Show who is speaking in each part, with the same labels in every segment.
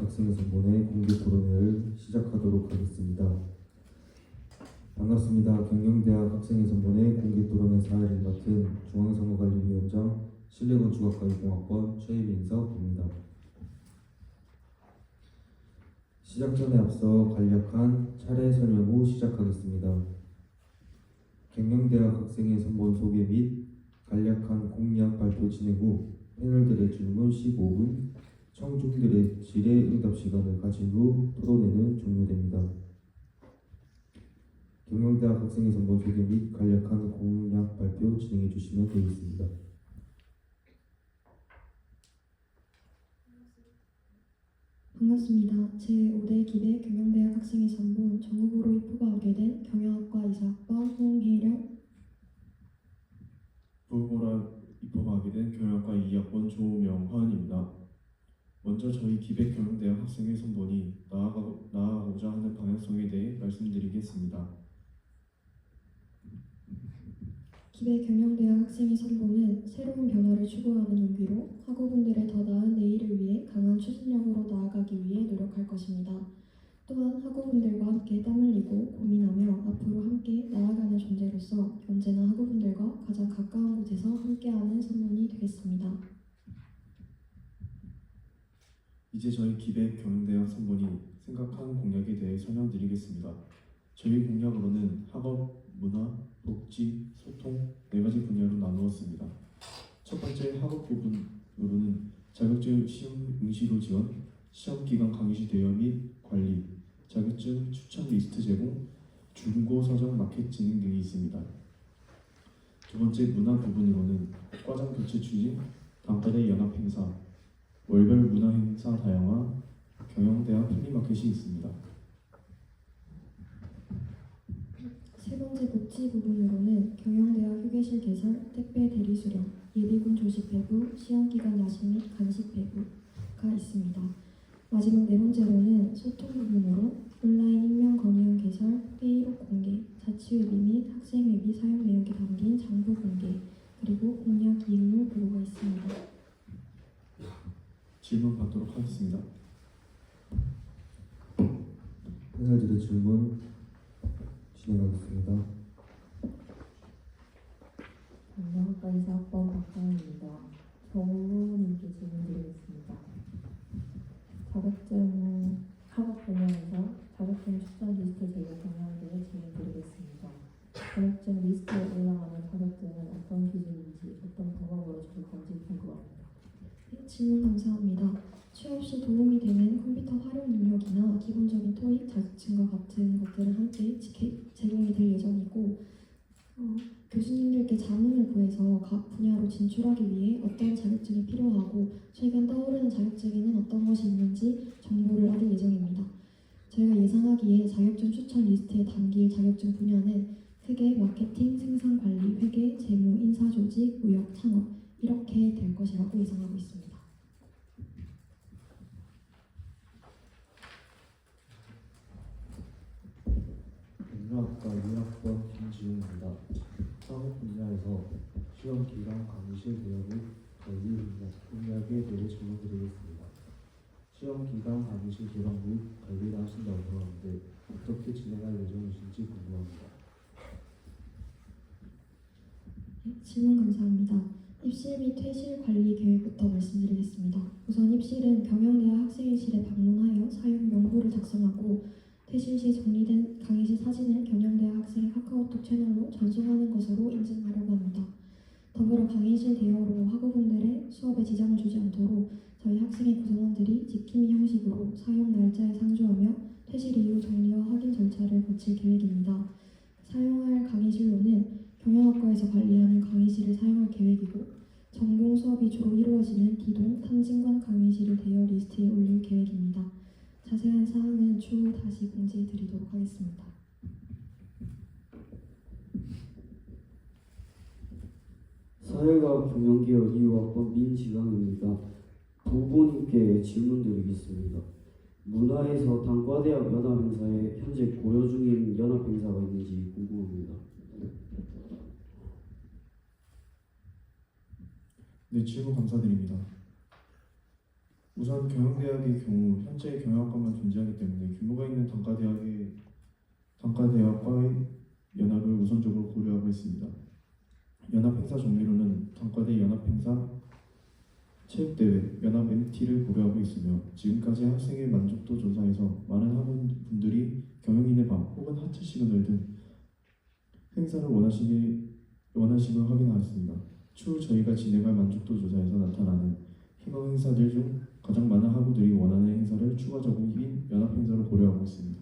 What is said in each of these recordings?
Speaker 1: 학생의 선본의 공개 토론회를 시작하도록 하겠습니다. 반갑습니다. 경영대학 학생의 선본의 공개 토론회 사회를 맡은 중앙선거관리위원장 실내건축학과 20학번 최민석입니다. 시작 전에 앞서 간략한 차례 설명 후 시작하겠습니다. 경영대학 학생의 선본 소개 및 간략한 공약 발표 진행 후 패널들의 질문 15분, 청중들의 질의 응답 시간을 가진 후 토론회는 종료됩니다. 경영대학 학생의 선본 소개 및 간략한 공약 발표 진행해 주시면 되겠습니다.
Speaker 2: 반갑습니다. 제5대 기대 경영대학 학생의 선본 정후보로 입후보하게 된 경영학과 이사학번 홍혜령,
Speaker 3: 부후보로 입학하게 된 경영학과 2학번 조명환입니다. 먼저 저희 기백 경영대학 학생의 선본이 나아가고자 하는 방향성에 대해 말씀드리겠습니다.
Speaker 2: 기대 경영대학 학생의 선본은 새로운 변화를 추구하는 용기로 학우분들의 더 나은 내일을 위해 강한 추진력으로 나아가기 위해 노력할 것입니다. 또한 학우분들과 함께 땀 흘리고 고민하며 앞으로 함께 나아가는 존재로서 언제나 학우분들과 가장 가까운 곳에서 함께하는 선본이 되겠습니다.
Speaker 3: 이제 저희 기백 경영대학 선본이 생각한 공약에 대해 설명드리겠습니다. 저희 공약으로는 학업, 문화, 복지, 소통 4가지 분야로 나누었습니다. 첫 번째 학업 부분으로는 자격증 시험 응시로 지원, 시험기간 강의시 대여 및 관리, 자격증 추천 리스트 제공, 중고 서적 마켓 진행 등이 있습니다. 두 번째 문화 부분으로는 과정 교체 추진, 단과대 연합 행사, 월별 문화 행사 다양화, 경영대학 플리마켓이 있습니다.
Speaker 2: 세 번째 복지 부분으로는 경영대학 휴게실 개설, 택배 대리 수령, 예비군 조식 배부, 시험기간 야식 및 간식 배부가 있습니다. 마지막 네 번째로는 소통 부분으로 온라인 익명 건의원 개설, 회의록 공개, 자치회비 및 학생회비 사용 내역이 담긴 장부 공개, 그리고 공약 기획물 보고가 있습니다.
Speaker 3: 질문 받도록 하겠습니다.
Speaker 1: 패널들의 질문 진행하겠습니다.
Speaker 4: 경영학과 이사학번 박가은입니다. 정우님께 질문드리겠습니다. 자격증 학업 분야에서 자격증 추천 리스트 제공 방향에 대해 질문드리겠습니다. 자격증 리스트에 올라가는 자격증은 어떤 기준인지 어떤 방법으로 줄 건지 궁금합니다.
Speaker 2: 네, 질문 감사합니다. 취업 시 도움이 되는 컴퓨터 활용 능력이나 기본적인 토익 자격증과 같은 것들을 함께 제공이 될 예정이고, 교수님들께 자문을 구해서 각 분야로 진출하기 위해 어떤 자격증이 필요하고 최근 떠오르는 자격증에는 어떤 것이 있는지 정보를 얻을 예정입니다. 저희가 예상하기에 자격증 추천 리스트에 담길 자격증 분야는 크게 마케팅, 생산관리, 회계, 재무, 인사조직, 무역, 창업 이렇게 될 것이라고 예상하고 있습니다.
Speaker 1: 경영학과 2학번 김지훈입니다. 사업 분야에서 시험 기간 강의실 대여 및 관리 공약에 대해 질문드리겠습니다. 시험 기간 강의실 개방 및 관리를 하신다고 들었는데 어떻게 진행할 예정이신지 궁금합니다.
Speaker 2: 네, 질문 감사합니다. 입실 및 퇴실 관리 계획부터 말씀드리겠습니다. 우선 입실은 경영대학 학생회실에 방문하여 사용 명부를 작성하고 퇴실 시 정리된 강의실 사진을 경영대학 학생의 카카오톡 채널로 전송하는 것으로 인증하려고 합니다. 더불어 강의실 대여로 학우분들의 수업에 지장을 주지 않도록 저희 학생회 구성원들이 지킴이 형식으로 사용 날짜에 상주하며 퇴실 이후 정리와 확인 절차를 거칠 계획입니다. 사용할 강의실로는 경영학과에서 관리하는 강의실을 사용할 계획이고, 전공 수업이 주로 이루어지는 D동 탐진관 강의실을 대여 리스트에 올릴 계획입니다. 자세한 사항은 추후 다시 공지해 드리도록 하겠습니다.
Speaker 5: 사회과학 경영계열 2학번 민지강입니다. 부부님께 질문드리겠습니다. 문화에서 단과대학 연합행사에 현재 고려 중인 연합행사가 있는지 궁금합니다.
Speaker 3: 네, 질문 감사드립니다. 우선 경영대학의 경우 현재 경영학과만 존재하기 때문에 규모가 있는 단과대학과의 연합을 우선적으로 고려하고 있습니다. 연합 행사 종류로는 단과대 연합행사, 체육대회, 연합 MT를 고려하고 있으며 지금까지 학생의 만족도 조사에서 많은 학우분들이 경영인의 밤 혹은 하트 시그널 등 행사를 원하심을 확인하였습니다. 추후 저희가 진행할 만족도 조사에서 나타나는 희망 행사들 중 가장 많은 학우들이 원하는 행사를 추가적인 연합 행사로 고려하고 있습니다.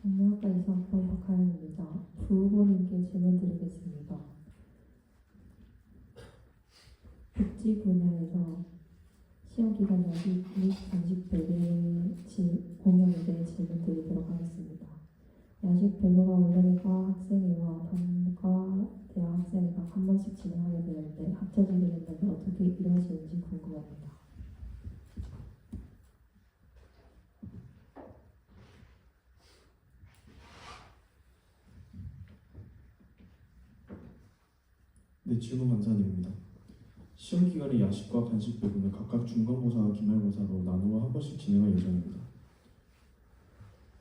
Speaker 4: 경영학과 이사학번 박하연입니다. 부후보님께 질문 드리겠습니다. 복지 분야에서 시험 기간 야식 및 간식 배배 공약에 대해 질문 드리도록 하겠습니다. 야식 배부가 원래가 학생회와 단과 대학 학생회가 한 번씩 진행하게 되는데 합쳐지게 된다면 어떻게 이루어지는지 궁금합니다.
Speaker 3: 네, 질문 감사드립니다. 시험 기간의 야식과 간식 배분을 각각 중간고사와 기말고사로 나누어 한 번씩 진행할 예정입니다.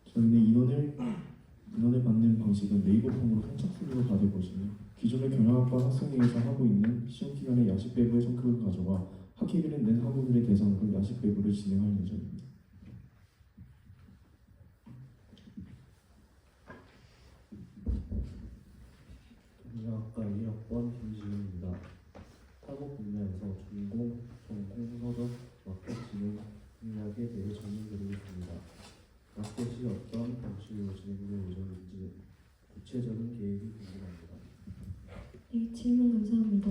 Speaker 3: 저희는 인원을 받는 방식은 네이버 폼으로 선착순으로 받을 것이며 기존의 경영학과 학생회에서 하고 있는 시험 기간의 야식 배부의 성격을 가져와 학기비를 낸 학우들의 대상으로 야식 배부를 진행할 예정입니다.
Speaker 1: 경영학과 1학번 김지훈입니다. 학업 분야에서 전공 서적 마켓 진행 공약에 대해 설명드리겠습니다. 마켓이 어떤 방식으로 진행될 예정인지 구체적인 계획이 궁금합니다.
Speaker 2: 네, 질문 감사합니다.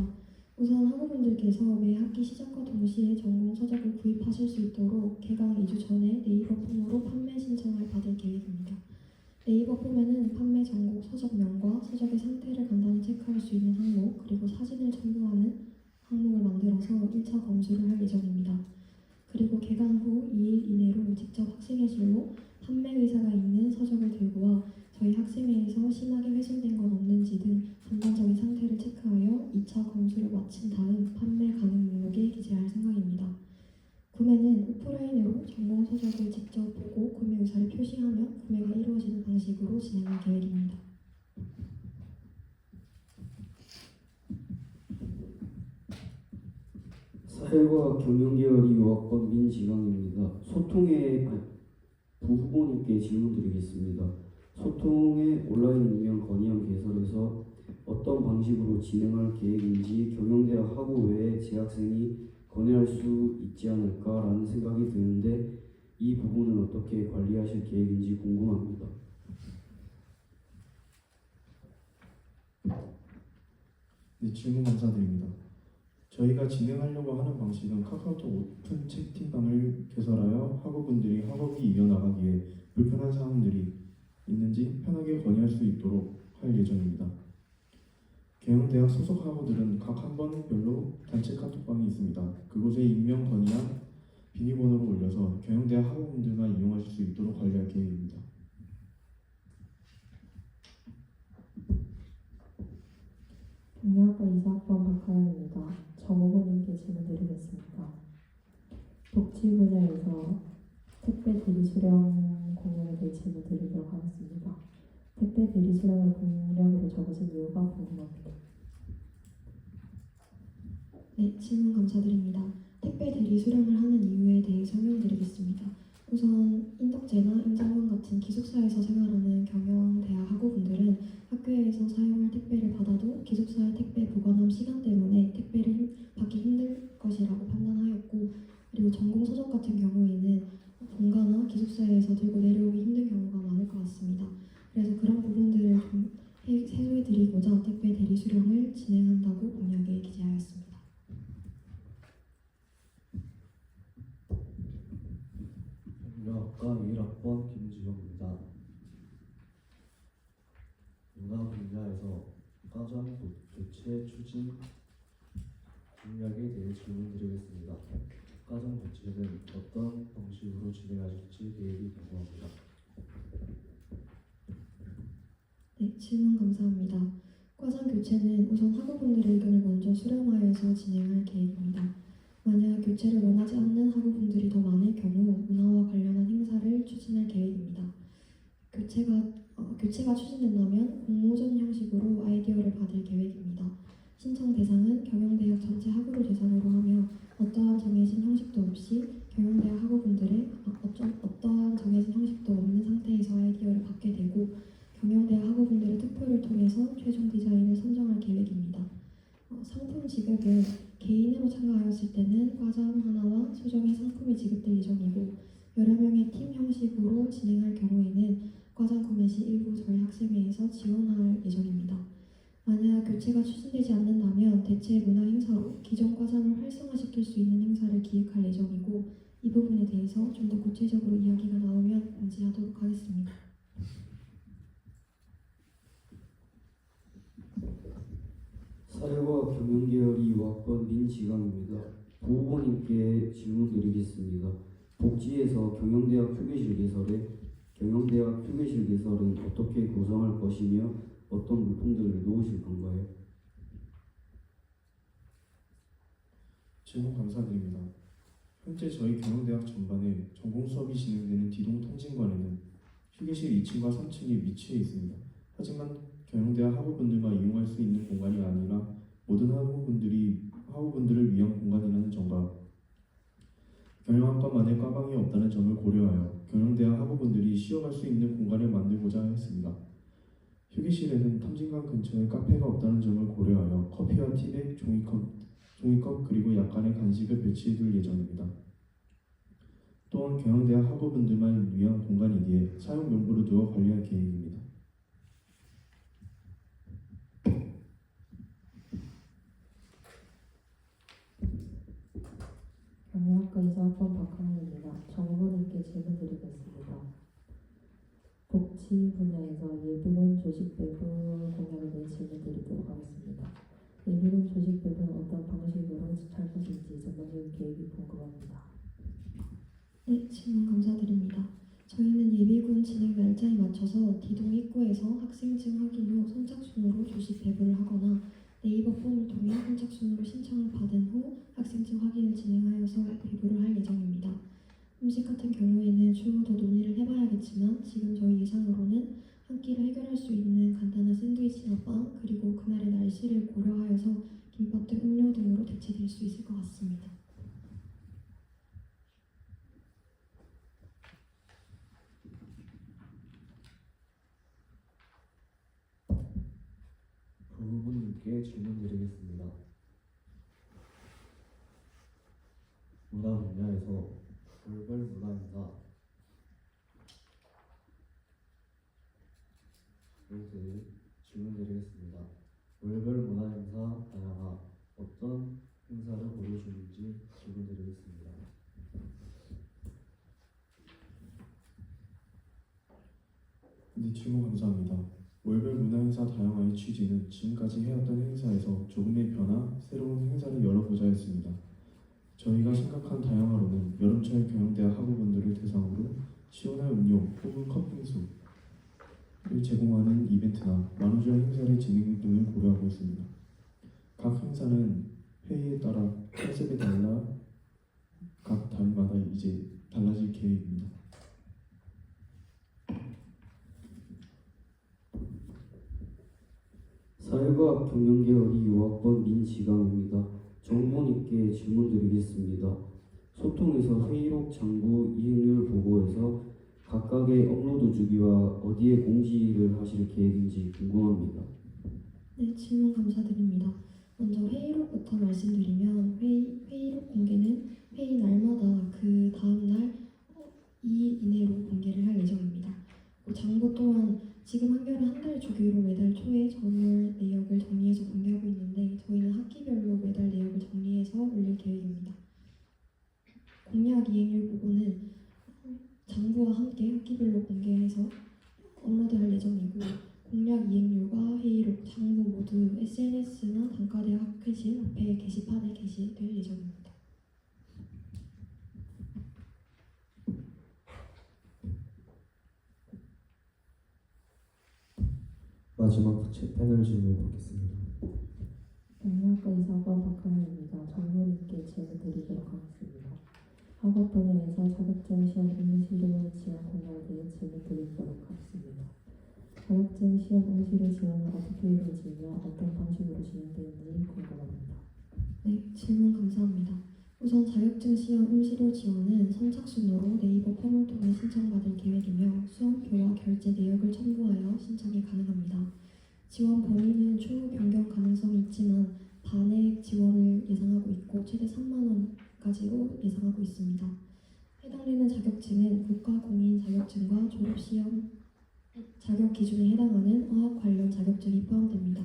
Speaker 2: 우선 학우분들께서 매 학기 시작과 동시에 전공 서적을 구입하실 수 있도록 개강 2주 전에 네이버 폼으로 판매 신청을 받을 계획입니다. 네이버 폼에는 판매 전공 서적명과 서적의 상태를 간단히 체크할 수 있는 항목, 그리고 사진을 첨부하는 항목을 만들어서 1차 검수를 할 예정입니다. 그리고 개강 후 2일 이내로 직접 학생회실로 판매 의사가 있는 서적을 들고 와 저희 학생회에서 심하게 훼손된 건 없는지 등 전반적인 상태를 체크하여 2차 검수를 마친 다음 판매 가능 목록에 기재할 생각입니다. 구매는 오프라인으로 전공 서적을 직접 보고 구매 의사를 표시하면 구매가 이루어지는 방식으로 진행할 계획입니다.
Speaker 5: 사회과 경영계열 2학번 민지강입니다. 부후보님께 질문드리겠습니다. 소통의 온라인 임명 건의안 개설에서 어떤 방식으로 진행할 계획인지 경영대학 학우 외에 재학생이 건의할 수 있지 않을까라는 생각이 드는데 이 부분은 어떻게 관리하실 계획인지 궁금합니다.
Speaker 3: 네, 질문 감사드립니다. 저희가 진행하려고 하는 방식은 카카오톡 오픈 채팅방을 개설하여 학우분들이 학업이 이어나가기에 불편한 사항들이 있는지 편하게 건의할 수 있도록 할 예정입니다. 경영대학 소속 학우들은 각 한 번별로 단체 카톡방이 있습니다. 그곳에 임명 건의안 비밀번호를 올려서 경영대학 학우분들만 이용하실 수 있도록 관리할 계획입니다.
Speaker 4: 경영학과 이사학번 박하연입니다. 정후보님께 질문드리겠습니다. 복지 분야에서 택배 대리 수령 공약에 대해 질문드리도록 하겠습니다. 택배 대리 수령을 공약으로 적으신 이유가 궁금합니다.
Speaker 2: 네, 질문 감사드립니다. 택배 대리 수령을 하는 이유에 대해 설명드리겠습니다. 우선 인덕제나 임장관 같은 기숙사에서 생활하는 경영대학 학우분들은 학교에서 사용할 택배를 받아도 기숙사의 택배 보관함 시간 때문에 택배를 받기 힘들 것이라고 판단하였고, 그리고 전공 서적 같은 경우에는 본가나 기숙사에서 들고 내려오기 힘든 경우가 많을 것 같습니다. 그래서 그런 부분들을 좀 해소해드리고자 택배 대리 수령을 진행한다고 공약에 기재하였습니다.
Speaker 1: 경영학과 1학번 김지영입니다. 문화 분야에서 과정 교체 추진 공약에 대해 질문드리겠습니다. 과정 교체는 어떤 방식으로 진행하실지 계획이 궁금합니다.
Speaker 2: 네, 질문 감사합니다. 과정 교체는 우선 학우분들의 의견을 먼저 수렴하여서 진행할 계획입니다. 만약 교체를 원하지 않는 학우분들이 더 많을 경우 문화와 관련한 행사를 추진할 계획입니다. 교체가 추진된다면 공모전 형식으로 아이디어를 받을 계획입니다. 신청 대상은 경영대학 전체 학우를 대상으로 하며 어떠한 정해진 형식도 없이 경영대학 학우분들의 어떠한 정해진 형식도 없는 상태에서 아이디어를 받게 되고 경영대학 학우분들의 투표를 통해서 최종 디자인을 선정할 계획입니다. 상품 지급은 개인으로 참가하였을 때는 과장 하나와 소정의 상품이 지급될 예정이고 여러 명의 팀 형식으로 진행할 경우에는 과장 구매 시 일부 저희 학생회에서 지원할 예정입니다. 만약 교체가 추진되지 않는다면 대체 문화 행사로 기존 과장을 활성화시킬 수 있는 행사를 기획할 예정이고 이 부분에 대해서 좀 더 구체적으로 이야기가 나오면 공지하도록 하겠습니다.
Speaker 5: 사회과 경영계열이 유학번 민지강입니다. 부후보님께 질문드리겠습니다. 복지에서 경영대학 휴게실 개설은 어떻게 구성할 것이며 어떤 물품들을 놓으실 건가요?
Speaker 3: 질문 감사드립니다. 현재 저희 경영대학 전반에 전공 수업이 진행되는 D동 통진관에는 휴게실 2층과 3층이 위치해 있습니다. 하지만 경영대학 학우분들만 이용할 수 있는 공간이 아니라 모든 학우분들을 위한 공간이라는 점과 경영학과만의 과방이 없다는 점을 고려하여 경영대학 학우분들이 쉬어갈 수 있는 공간을 만들고자 했습니다. 휴게실에는 탐진관 근처에 카페가 없다는 점을 고려하여 커피와 티백, 종이컵 그리고 약간의 간식을 배치해둘 예정입니다. 또한 경영대학 학우분들만 위한 공간이기에 사용 명부를 두어 관리할 계획입니다.
Speaker 4: 경영학과 이사학번 박학문입니다. 정부님께 질문드리겠습니다. 복지 분야에서 예비군 조직 배분 공약에 대해 질문드리도록 하겠습니다. 예비군 조직 배분은 어떤 방식으로 할 것인지 전반적인 계획이 궁금합니다.
Speaker 2: 네, 질문 감사드립니다. 저희는 예비군 진행 날짜에 맞춰서 D동 입구에서 학생증 확인 후 선착순으로 조직 배분을 하거나 네이버 폼을 통해 선착순으로 신청을 받은 후 학생증 확인을 진행하여서 배부를 할 예정입니다. 음식 같은 경우에는 추후 더 논의를 해봐야겠지만 지금 저희 예상으로는 한 끼를 해결할 수 있는 간단한 샌드위치나 빵 그리고 그날의 날씨를 고려하여서 김밥 등 음료 등으로 대체될 수 있을 것 같습니다.
Speaker 1: 부후보님께 질문드리겠습니다. 문화 분야에서 월별 문화행사에 대해 질문드리겠습니다. 월별 문화행사 다양한 어떤 행사를 고려주는지 질문드리겠습니다.
Speaker 3: 네, 질문 감사합니다. 월별 문화행사 다양화의 취지는 지금까지 해왔던 행사에서 조금의 변화, 새로운 행사를 열어보자 했습니다. 저희가 생각한 다양화로는 여름철 경영대학 학우분들을 대상으로 시원한 음료 혹은 컵빙수를 제공하는 이벤트나 만우절 행사를 진행 등을 고려하고 있습니다. 각 행사는 회의에 따라 컨셉에 따라 각 달마다 이제 달라질 계획입니다.
Speaker 5: 사회과학 경영계열이 유학번 민지강입니다. 정부님께 질문드리겠습니다. 소통에서 회의록 장부 이행률 보고에서 각각의 업로드 주기와 어디에 공지를 하실 계획인지 궁금합니다.
Speaker 2: 네, 질문 감사드립니다. 먼저 회의록부터 말씀드리면 회의록 공개는 회의 날마다 그 다음날 2일 이내로 공개를 할 예정입니다. 장부 또한 지금 한겨레 한 달 주기로 매달 초에 전월 내역을 정리해서 공개하고 있는데 저희는 학기별로 매달 내역을 정리해서 올릴 계획입니다. 공약 이행률 보고는 장부와 함께 학기별로 공개해서 업로드할 예정이고 공약 이행률과 회의록, 장부 모두 SNS나 단과대학 학회실 앞에 게시판에 게시될 예정입니다.
Speaker 1: 마지막 패널 질문 받겠습니다.
Speaker 4: 경영학과 이사관 박하현입니다. 전문의께 질문 드리도록 하겠습니다. 학업 분야에서 자격증 시험 응시를 지원 공약에 대해 질문 드리도록 하겠습니다. 자격증 시험 응시를 지원은 어떻게 이루어지며 어떤 방식으로 진행되는지 궁금합니다.
Speaker 2: 네, 질문 감사합니다. 우선 자격증 시험 응시료 지원은 선착순으로 네이버 폼을 통해 신청받을 계획이며 수험표와 결제 내역을 첨부하여 신청이 가능합니다. 지원 범위는 추후 변경 가능성이 있지만 반액 지원을 예상하고 있고 최대 3만 원까지로 예상하고 있습니다. 해당되는 자격증은 국가공인 자격증과 졸업시험 자격 기준에 해당하는 어학 관련 자격증이 포함됩니다.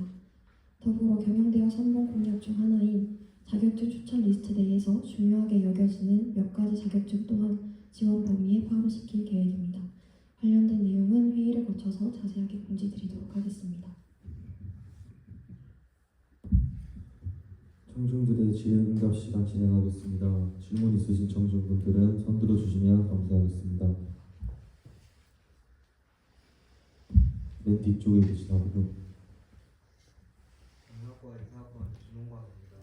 Speaker 2: 더불어 경영대학 선봉 공약 중 하나인 자격증 추천 리스트 내에서 중요하게 여겨지는 몇 가지 자격증 또한 지원 범위에 포함시킬 계획입니다. 관련된 내용은 회의를 거쳐서 자세하게 공지드리도록 하겠습니다.
Speaker 1: 청중들의 질의응답 시간 진행하겠습니다. 질문 있으신 청중분들은 손 들어주시면 감사하겠습니다. 맨 뒤쪽에 계신 분은
Speaker 6: 경영학과 이사학번 김홍광입니다.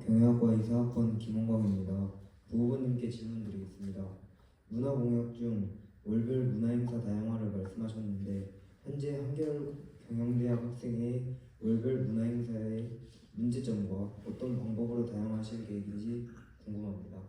Speaker 7: 경영학과 이사학번 김홍광입니다. 부후보님께 질문드리겠습니다. 문화공약 중 월별 문화행사 다양화를 말씀하셨는데 현재 한겨울 경영대학 학생의 월별 문화행사의 문제점과 어떤 방법으로 다양화하실 계획인지 궁금합니다.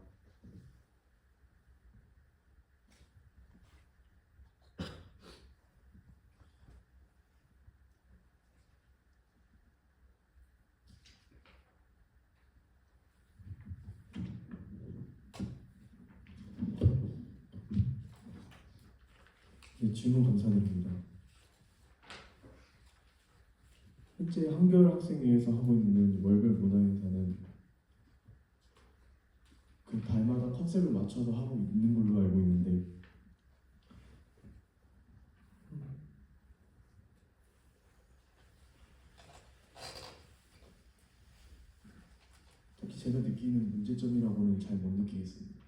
Speaker 3: 네, 질문 감사드립니다. 현재 한겨울 학생회에서 하고 있는 월별 문화행사는 그 달마다 컨셉을 맞춰서 하고 있는 걸로 알고 있는데 특히 제가 느끼는 문제점이라고는 잘 못 느끼겠습니다.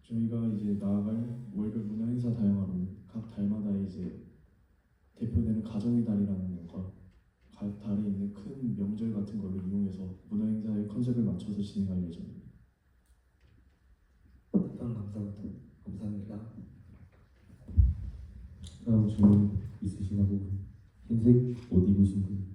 Speaker 3: 저희가 이제 나아갈 월별 문화행사 다양화로는 각 달마다 이제 대표되는 가정의 달이라는 것과 각 달에 있는 큰 명절 같은 걸로 이용해서 문화행사의 컨셉을 맞춰서 진행할 예정입니다.
Speaker 7: 답변 감사합니다.
Speaker 1: 다음 질문 있으시나 보고 흰색 옷 입으신 분.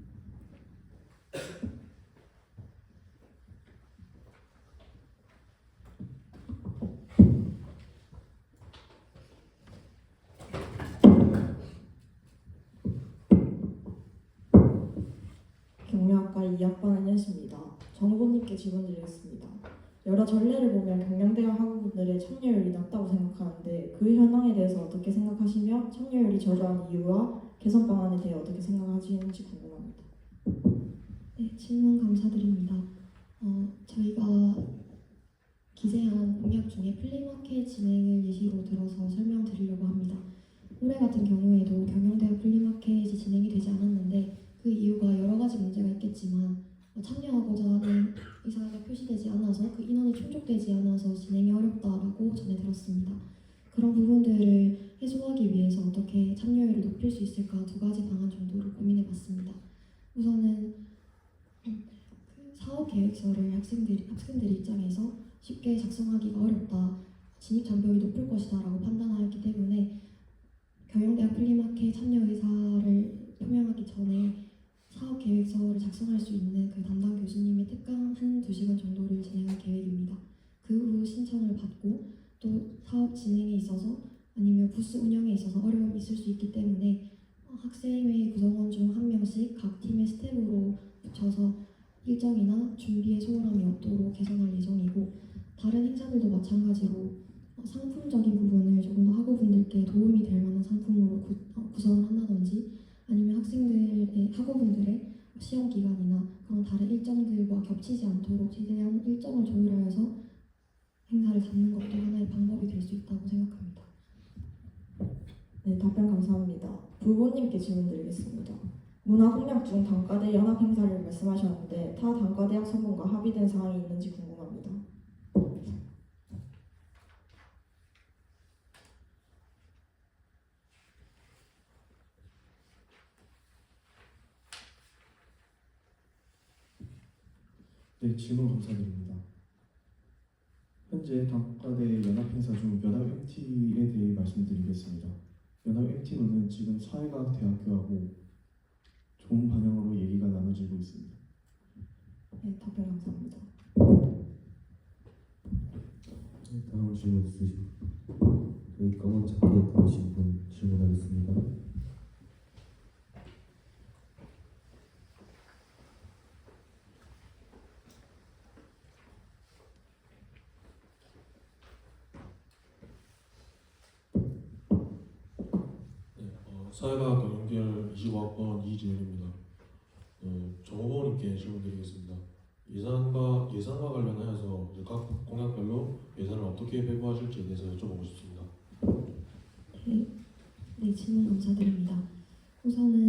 Speaker 8: 경영학과 2학번 한현수입니다. 정후보님께 질문드리겠습니다. 여러 전례를 보면 경영대학 학우분들의 참여율이 낮다고 생각하는데 그 현황에 대해서 어떻게 생각하시며 참여율이 저조한 이유와 개선 방안에 대해 어떻게 생각하시는지 궁금합니다.
Speaker 2: 네, 질문 감사드립니다. 저희가 기재한 공약 중에 플리마켓 진행을 예시로 들어서 설명드리려고 합니다. 올해 같은 경우에도 경영대학 플리마켓이 진행이 되지 않았는데 그 이유가 여러 가지 문제가 있겠지만 참여하고자 하는 의사가 표시되지 않아서 그 인원이 충족되지 않아서 진행이 어렵다라고 전해 들었습니다. 그런 부분들을 해소하기 위해서 어떻게 참여율을 높일 수 있을까 두 가지 방안 정도를 고민해 봤습니다. 우선은 그 사업 계획서를 학생들 입장에서 쉽게 작성하기가 어렵다, 진입 장벽이 높을 것이다라고 판단하였기 때문에 경영대학 플리마켓 참여 의사를 표명하기 전에 사업 계획서를 작성할 수 있는 그 담당 교수님의 특강 1-2시간 정도를 진행할 계획입니다. 그 후 신청을 받고 또 사업 진행에 있어서 아니면 부스 운영에 있어서 어려움이 있을 수 있기 때문에 학생회 구성원 중 한 명씩 각 팀의 스텝으로 붙여서 일정이나 준비에 소홀함이 없도록 개선할 예정이고, 다른 행사들도 마찬가지로 상품적인 부분을 조금 더 학우분들께 도움이 될 만한 상품으로 구성을 한다든지 아니면 학생들의 학우분들의 시험 기간이나 그런 다른 일정들과 겹치지 않도록 최대한 일정을 조율하여서 행사를 잡는 것도 하나의 방법이 될 수 있다고 생각합니다.
Speaker 8: 네, 답변 감사합니다. 부후보님께 질문드리겠습니다. 문화공약 중 단과대 연합 행사를 말씀하셨는데 타 단과대학 선봉과 합의된 사항이 있는지 궁금합니다.
Speaker 3: 네, 질문 감사드립니다. 현재 단과대 연합 행사 중 연합 MT에 대해 말씀드리겠습니다. 연합 MT로는 지금 사회과학 대학교하고 좋은 방향으로 얘기가 나눠지고 있습니다.
Speaker 2: 네, 답변 감사합니다.
Speaker 1: 네, 다음 질문 있으시죠? 저희 검은 자켓 입으신 분 질문하겠습니다.
Speaker 9: 네, 사회과학 경영계열 25학번 이지현입니다. 정 후보님께 질문드리겠습니다. 예산과 관련하여서 이제 각 공약별로 예산을 어떻게 배부하실지에 대해서 여쭤보고 싶습니다.
Speaker 2: 네, 질문 감사드립니다. 우선은